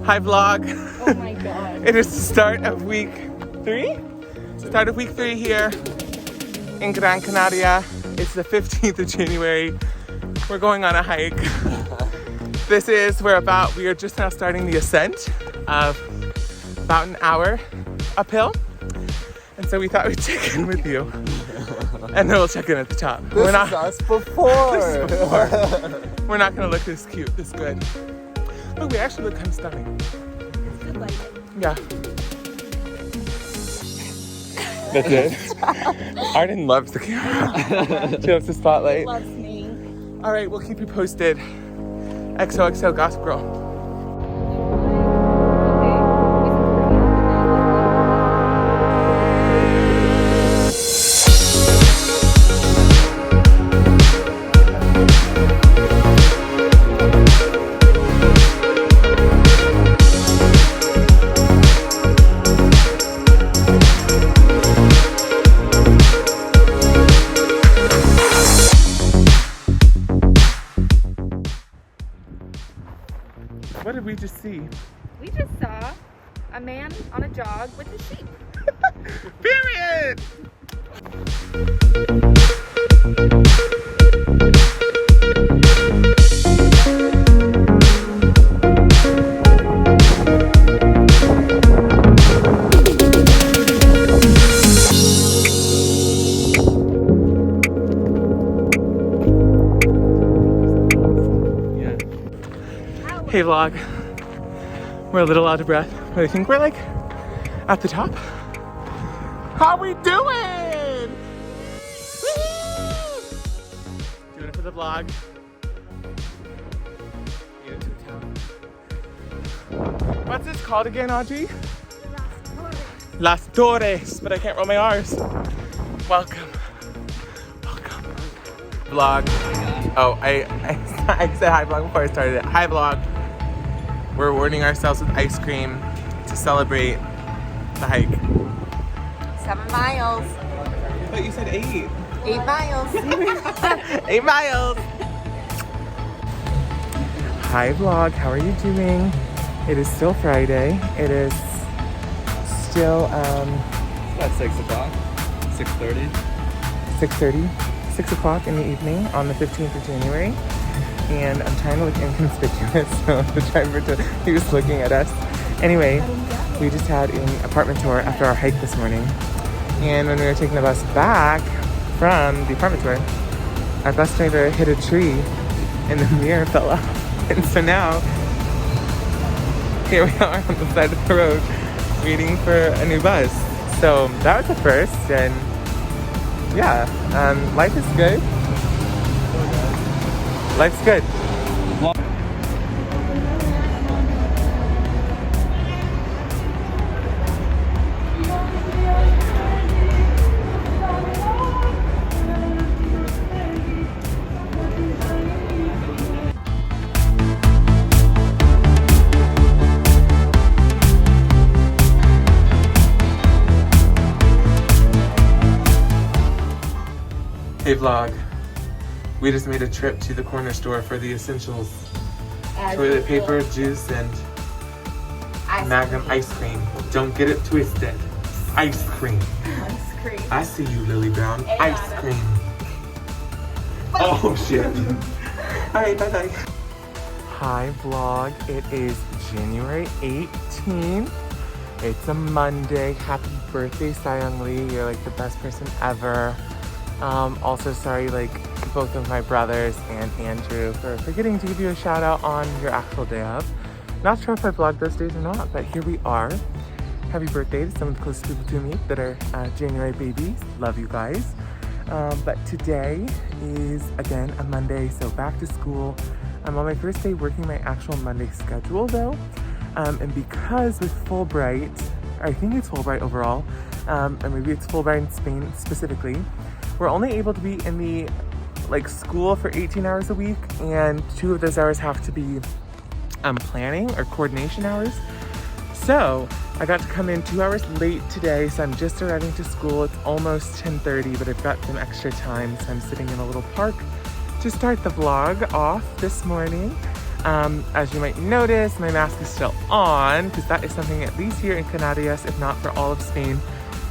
Hi vlog. Oh my god. It is the start of week 3? Start of week 3 here in Gran Canaria. It's the 15th of January. We're going on a hike. We are just now starting the ascent of about an hour uphill. And so we thought we'd check in with you. And then we'll check in at the top. This is us before. We're not gonna look this cute, this good. Look, we actually look kind of stunning. Good lighting. Yeah. That's it. Arden loves the camera. She loves the spotlight. Loves me. All right, we'll keep you posted. XOXO Gossip Girl. What did we just see? We just saw a man on a jog with a sheep. Period! Hey vlog, we're a little out of breath, but I think we're like at the top. How we doing? Woo-hoo! Doing it for the vlog. Get into town. What's this called again, Audrey? Las Torres, but I can't roll my R's. Welcome. Vlog. Oh, I said hi vlog before I started it. Hi vlog. We're rewarding ourselves with ice cream to celebrate the hike. 7 miles. But you said 8. 8 miles. 8 miles. Hi vlog, how are you doing? It is still Friday. It is still It's about 6 o'clock. 6:30. 6:30. 6 o'clock in the evening on the 15th of January. And I'm trying to look inconspicuous, so the driver, he was looking at us. Anyway, we just had an apartment tour after our hike this morning. And when we were taking the bus back from the apartment tour, our bus driver hit a tree and the mirror fell off. And so now, here we are on the side of the road waiting for a new bus. So that was the first, and yeah, life is good. Life's good. Hey vlog. We just made a trip to the corner store for the essentials. Toilet paper, juice, and Magnum ice cream. Don't get it twisted. Ice cream. Ice cream. I see you, Lily Brown. Ice cream. Oh shit. Alright, bye bye. Hi vlog. It is January 18th. It's a Monday. Happy birthday, Sayang Lee. You're like the best person ever. Also sorry, like, both of my brothers and Andrew for forgetting to give you a shout out on your actual day of. Not sure if I vlogged those days or not, but here we are. Happy birthday to some of the closest people to me that are January babies. Love you guys. But today is, again, a Monday, so back to school. I'm on my first day working my actual Monday schedule though. And because with Fulbright, I think it's Fulbright overall, or maybe it's Fulbright in Spain specifically, we're only able to be in the school for 18 hours a week, and 2 of those hours have to be planning or coordination hours. So I got to come in 2 hours late today, so I'm just arriving to school. It's almost 10:30, but I've got some extra time, so I'm sitting in a little park to start the vlog off this morning. As you might notice, my mask is still on because that is something, at least here in Canarias, if not for all of Spain,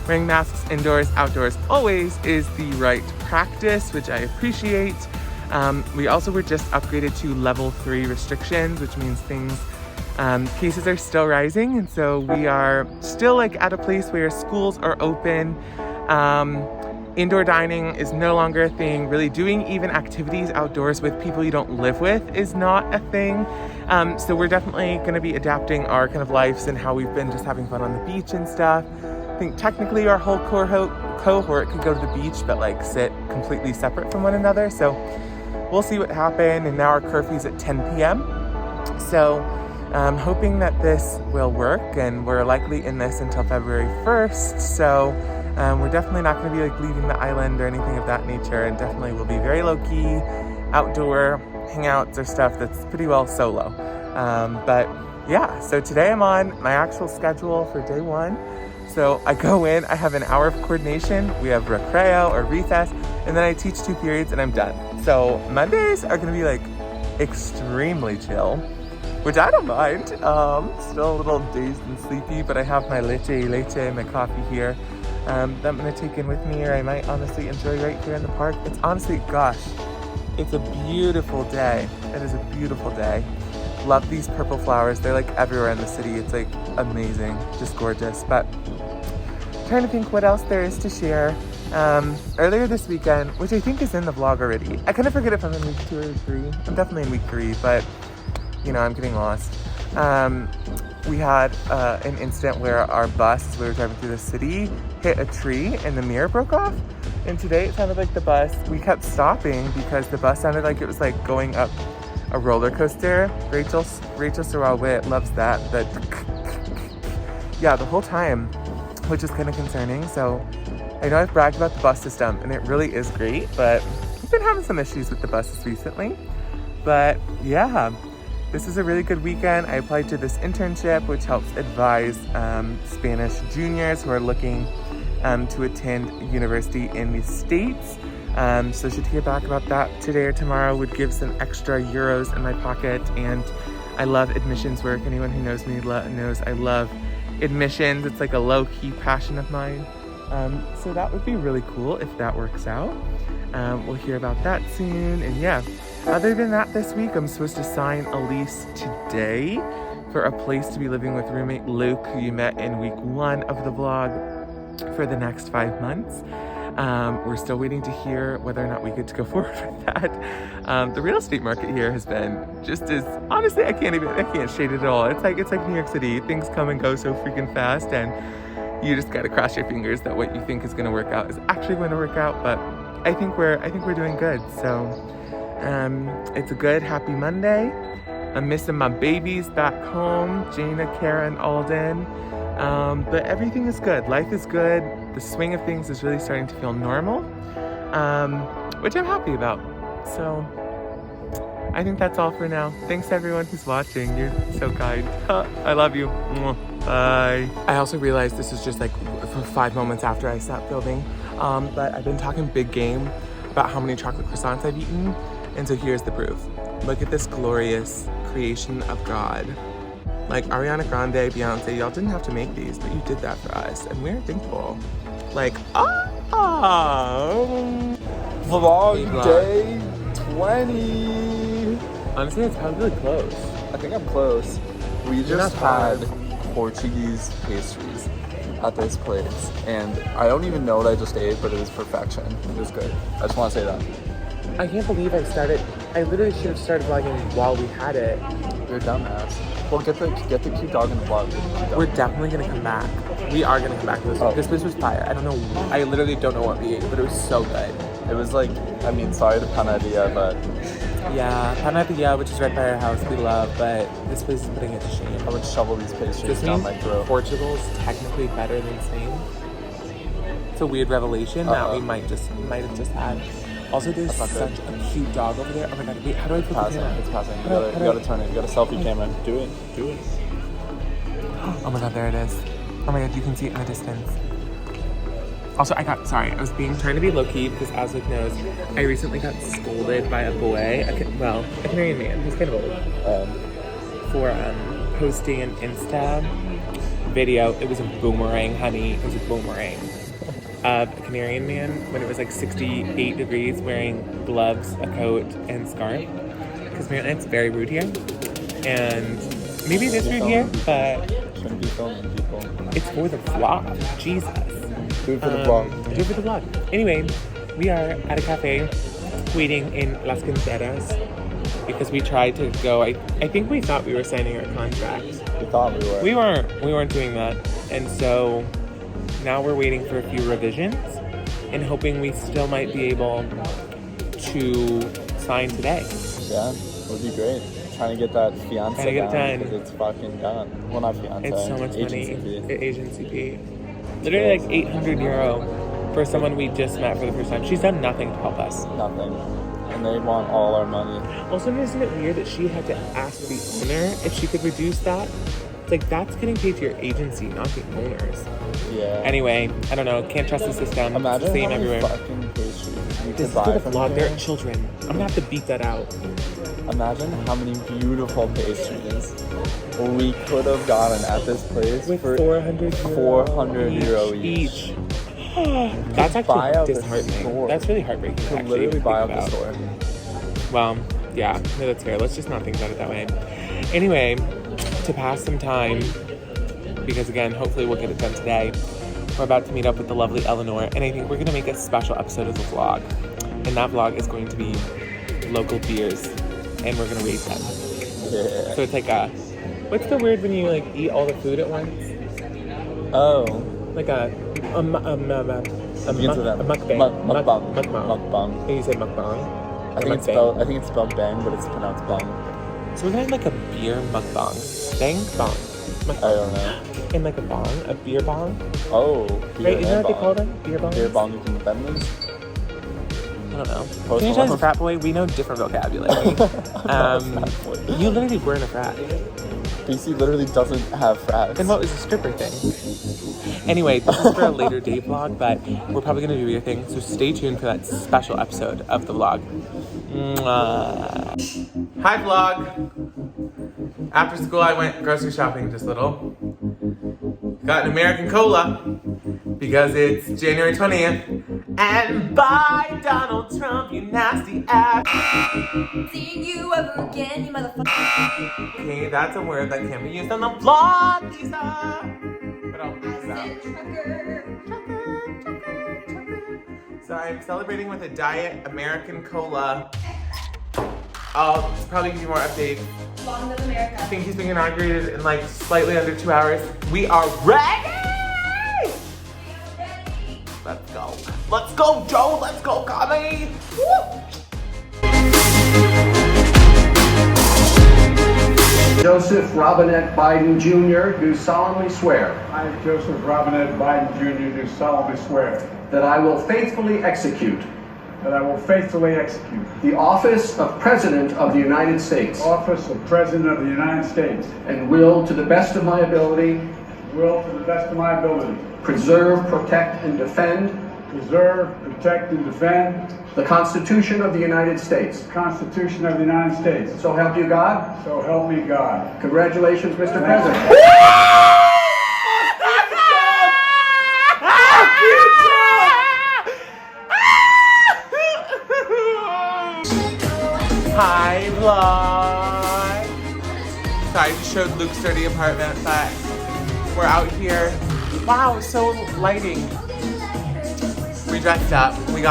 wearing masks indoors, outdoors, always is the right practice, which I appreciate. We also were just upgraded to level 3 restrictions, which means cases are still rising. And so we are still like at a place where schools are open. Indoor dining is no longer a thing. Really doing even activities outdoors with people you don't live with is not a thing. So we're definitely gonna be adapting our kind of lives and how we've been just having fun on the beach and stuff. I think technically our whole cohort could go to the beach, but like sit completely separate from one another. So we'll see what happens. And now our curfew's at 10 p.m. So I'm hoping that this will work, and we're likely in this until February 1st. So we're definitely not going to be like leaving the island or anything of that nature, and definitely will be very low-key, outdoor hangouts or stuff that's pretty well solo. But yeah, so today I'm on my actual schedule for day 1. So I go in, I have an hour of coordination, we have recreo or recess, and then I teach 2 periods and I'm done. So Mondays are going to be like extremely chill, which I don't mind. Still a little dazed and sleepy, but I have my leche, my coffee here. That I'm gonna take in with me, or I might honestly enjoy right here in the park. It's honestly, gosh, it's a beautiful day. It is a beautiful day. Love these purple flowers. They're like everywhere in the city. It's like amazing, just gorgeous. But trying to think what else there is to share. Earlier this weekend, which I think is in the vlog already. I kind of forget if I'm in week 2 or 3. I'm definitely in week 3, but you know, I'm getting lost. We had an incident where our bus, we were driving through the city, hit a tree and the mirror broke off. And today it sounded like the bus, we kept stopping because the bus sounded like it was like going up a roller coaster. Rachel Sorrell-Witt loves that. Yeah, the whole time, which is kind of concerning. So I know I've bragged about the bus system and it really is great, but we've been having some issues with the buses recently. But yeah, this is a really good weekend. I applied to this internship, which helps advise Spanish juniors who are looking to attend university in the States. So should hear back about that today or tomorrow. Would give some extra euros in my pocket. And I love admissions work. Anyone who knows me knows I love admissions. It's like a low-key passion of mine. So that would be really cool if that works out. We'll hear about that soon. And yeah, other than that, this week I'm supposed to sign a lease today for a place to be living with roommate Luke, who you met in week 1 of the vlog, for the next 5 months. We're still waiting to hear whether or not we get to go forward with that. The real estate market here has been just as, honestly, I can't shade it at all. It's like New York City. Things come and go so freaking fast, and you just gotta cross your fingers that what you think is gonna work out is actually going to work out. But I think we're doing good. So it's a good, happy Monday. I'm missing my babies back home, Jaina, Karen, Alden. But everything is good. Life is good. The swing of things is really starting to feel normal, which I'm happy about. So I think that's all for now. Thanks everyone who's watching. You're so kind. I love you. Bye. I also realized this is just like for 5 moments after I stopped filming, but I've been talking big game about how many chocolate croissants I've eaten. And so here's the proof. Look at this glorious creation of God. Like Ariana Grande, Beyonce, y'all didn't have to make these, but you did that for us, and we're thankful. Like, Vlog day 20. Honestly, it's probably really close. I think I'm close. We just had Portuguese pastries at this place, and I don't even know what I just ate, but it was perfection. It was good. I just want to say that. I can't believe I literally should have started vlogging while we had it. You're a dumbass. Well, get the cute dog in the vlog. We're definitely gonna come back. We are gonna come back to this. This place was fire. I don't know. I literally don't know what we ate, but it was so good. It was like, I mean, sorry to Panaria, but yeah, Panaria, which is right by our house, we love, but this place is putting it to shame. I would shovel these pastries down my throat. Portugal's technically better than Spain. It's a weird revelation that we might have just had. Also, there's such a cute dog over there. Oh my god, wait, how do I put the camera? It's passing. You gotta turn it. You got a selfie camera. Do it. Oh my god, there it is. Oh my god, you can see it in the distance. Also, I was trying to be low-key because Aswick knows I recently got scolded by a boy, a Canarian man, who's kind of old, for posting an Insta video. It was a boomerang, honey. It was a boomerang of a Canarian man when it was like 68 degrees wearing gloves, a coat, and scarf. Because apparently it's very rude here. And maybe it is rude here, but Shouldn't be filming people. it's for the vlog. Jesus. Do it for the vlog. Do it for the vlog. Anyway, we are at a cafe waiting in Las Canceras because we tried to go. I think we thought we were signing our contract. We thought we were. We weren't doing that. And so now we're waiting for a few revisions and hoping we still might be able to sign today. Yeah, it would be great. Trying to get that fiance Trying to get it done. because it's fucking done. Well, not fiance. It's so much agency money. fee. Agency fee. Literally like 800 euro for someone we just met for the first time. She's done nothing to help us. Nothing. And they want all our money. Also, isn't it weird that she had to ask the owner if she could reduce that? It's like, that's getting paid to your agency, not the owners. Yeah. Anyway, I don't know. Can't trust the system. Imagine it's the same how many everywhere. fucking pastries we This could is buy for the from vlog. here. There are children. I'm gonna have to beat that out. Imagine how many beautiful pastries we could have gotten at this place With for 400 euro each. That's buy actually out the disheartening. store. That's really heartbreaking. To actually, literally think buy out the about. store. Well, yeah, no, that's fair. Let's just not think about it that way. Anyway, to pass some time, because again, hopefully we'll get it done today, we're about to meet up with the lovely Eleanor, and I think we're gonna make a special episode of the vlog. And that vlog is going to be local beers, and we're gonna rate them. Yeah. So it's like what's the word when you like eat all the food at once? Oh. Like a mukbang. Mukbang. Mukbang. Can you say mukbang? I think it's spelled bang, but it's pronounced bang. So we're gonna have like a beer mukbang. Bang? Bong. I don't know. And like a bong? A beer bong? Oh. Right, isn't that what they call them? Beer bongs? Beer bong from Bentley's? I don't know. Post Can you tell us, Malone. frat boy? We know different vocabulary. You literally were in a frat. BC literally doesn't have frats. Then what was the stripper thing? Anyway, this is for a later day vlog, but we're probably gonna do your thing, so stay tuned for that special episode of the vlog. Mwah. Hi vlog! After school I went grocery shopping just a little. Got an American Cola because it's January 20th. And bye Donald Trump, you nasty ass. Seeing you ever again, you motherfucker. Okay, that's a word that can't be used on the vlog, Lisa. But I'll use that. So I'm celebrating with a Diet American Cola. I'll probably give you more updates. Bond of America. I think he's being inaugurated in like slightly under 2 hours. We are ready! Let's go. Let's go, Joe. Let's go, Connie. Woo! Joseph Robinette Biden Jr. do solemnly swear I, Joseph Robinette Biden Jr., do solemnly swear that I will faithfully execute that I will faithfully execute the office of President of the United States the office of President of the United States, and will, to the best of my ability, will, to the best of my ability, preserve, protect, and defend preserve, protect, and defend the Constitution of the United States. the Constitution of the United States. So help you God. So help me God. Congratulations, Mr. President. Hi vlog. Sorry, I just showed Luke's dirty apartment, but we're out here. Wow, so lighting. We dressed up. We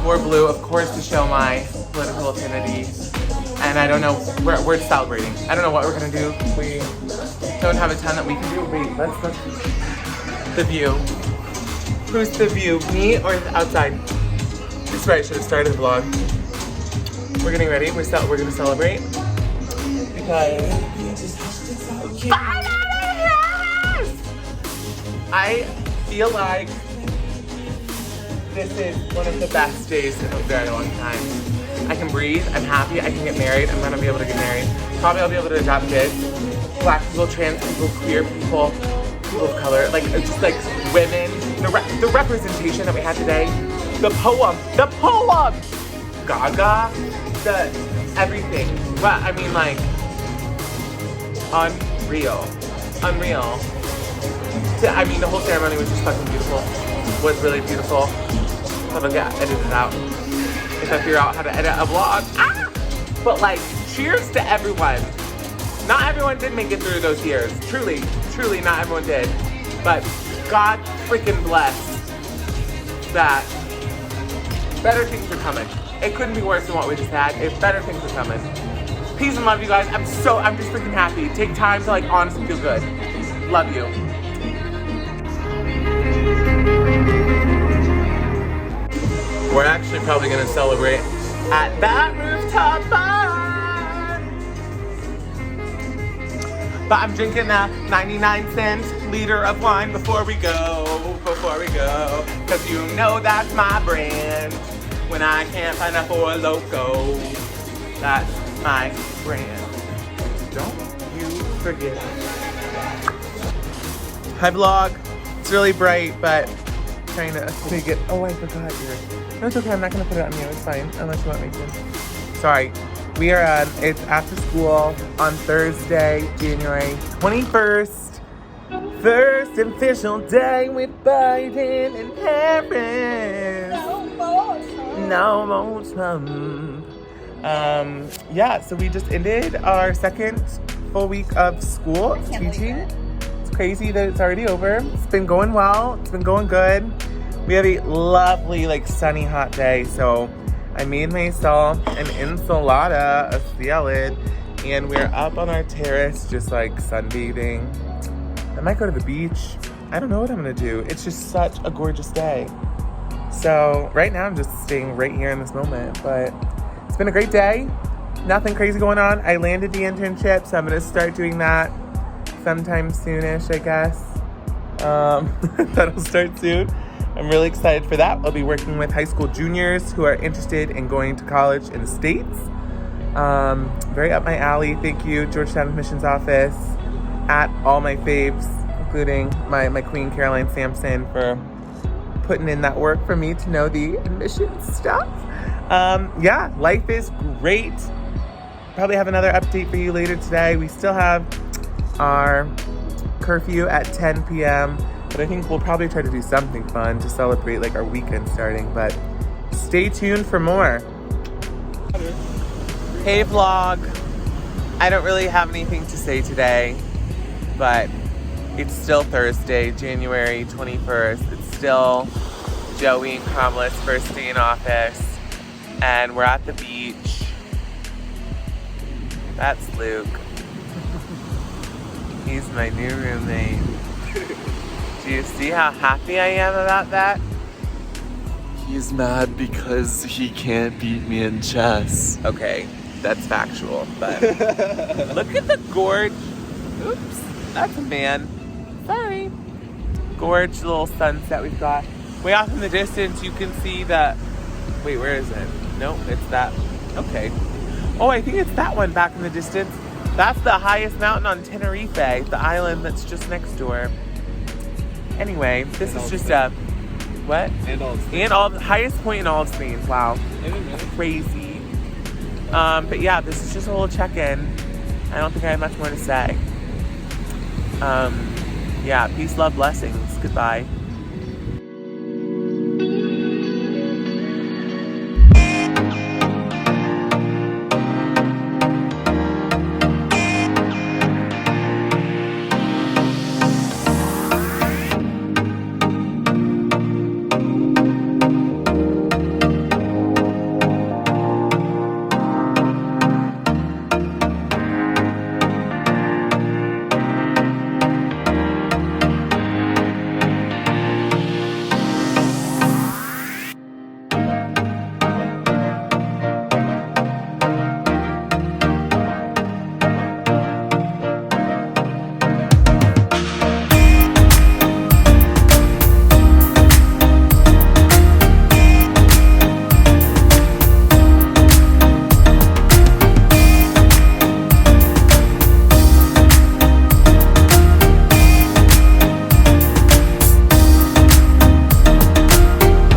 wore blue, of course, to show my political affinity. And I don't know, we're celebrating. I don't know what we're gonna do. We don't have a ton that we can do. Wait, let's look. The view. Who's the view? Me or the outside? That's right, I should have started the vlog. We're getting ready. We're gonna celebrate because I feel like this is one of the best days in a very long time. I can breathe. I'm happy. I can get married. I'm gonna be able to get married. Probably I'll be able to adopt kids. Black people, trans people, queer people, people of color, like just like women the representation that we had today, the poem, Gaga, the everything. Well, I mean, like, unreal. I mean, the whole ceremony was just fucking beautiful. Was really beautiful. I'm gonna edit it out if I figure out how to edit a vlog. But like, cheers to everyone. Not everyone did make it through those years. Truly, not everyone did. But God freaking bless that better things are coming. It couldn't be worse than what we just had. If better things are coming. Peace and love, you guys. I'm just freaking happy. Take time to like honestly feel good. Love you. We're actually probably gonna celebrate at that rooftop bar. But I'm drinking a 99-cent liter of wine before we go. Cause you know that's my brand. When I can't find a Four Loko, that's my brand. Don't you forget. Hi vlog. It's really bright, but trying to make it. Oh, I forgot here. No, it's okay. I'm not gonna put it on you. It's fine, unless you want me to. Sorry. We are it's after school on Thursday, January 21st. First official day with Biden in Paris. No more Trump. Yeah, so we just ended our second full week of school teaching. It's crazy that it's already over. It's been going well. It's been going good. We have a lovely, like, sunny, hot day, so I made myself an ensalada, a salad, and we're up on our terrace just, like, sunbathing. I might go to the beach. I don't know what I'm gonna do. It's just such a gorgeous day. So right now I'm just staying right here in this moment, but it's been a great day. Nothing crazy going on. I landed the internship, so I'm gonna start doing that sometime soonish, I guess. That'll start soon. I'm really excited for that. I'll be working with high school juniors who are interested in going to college in the States. Very up my alley. Thank you, Georgetown Admissions Office, at all my faves, including my queen, Caroline Sampson, for putting in that work for me to know the admissions stuff. Yeah, life is great. Probably have another update for you later today. We still have our curfew at 10 p.m., but I think we'll probably try to do something fun to celebrate like our weekend starting, but stay tuned for more. Hey vlog. I don't really have anything to say today, but it's still Thursday, January 21st. It's still Joey and Kamala's first day in office, and we're at the beach. That's Luke. He's my new roommate. Do you see how happy I am about that? He's mad because he can't beat me in chess. Okay, that's factual, but look at the gorge. Oops, that's a man. Sorry. Gorge little sunset we've got. Way off in the distance, you can see that. Wait, where is it? Nope, it's that. Okay. Oh, I think it's that one back in the distance. That's the highest mountain on Tenerife, the island that's just next door. Anyway, this is just a what? And all the highest point in all of Spain. Wow, crazy. But yeah, this is just a little check-in. I don't think I have much more to say. Yeah, peace, love, blessings. Goodbye.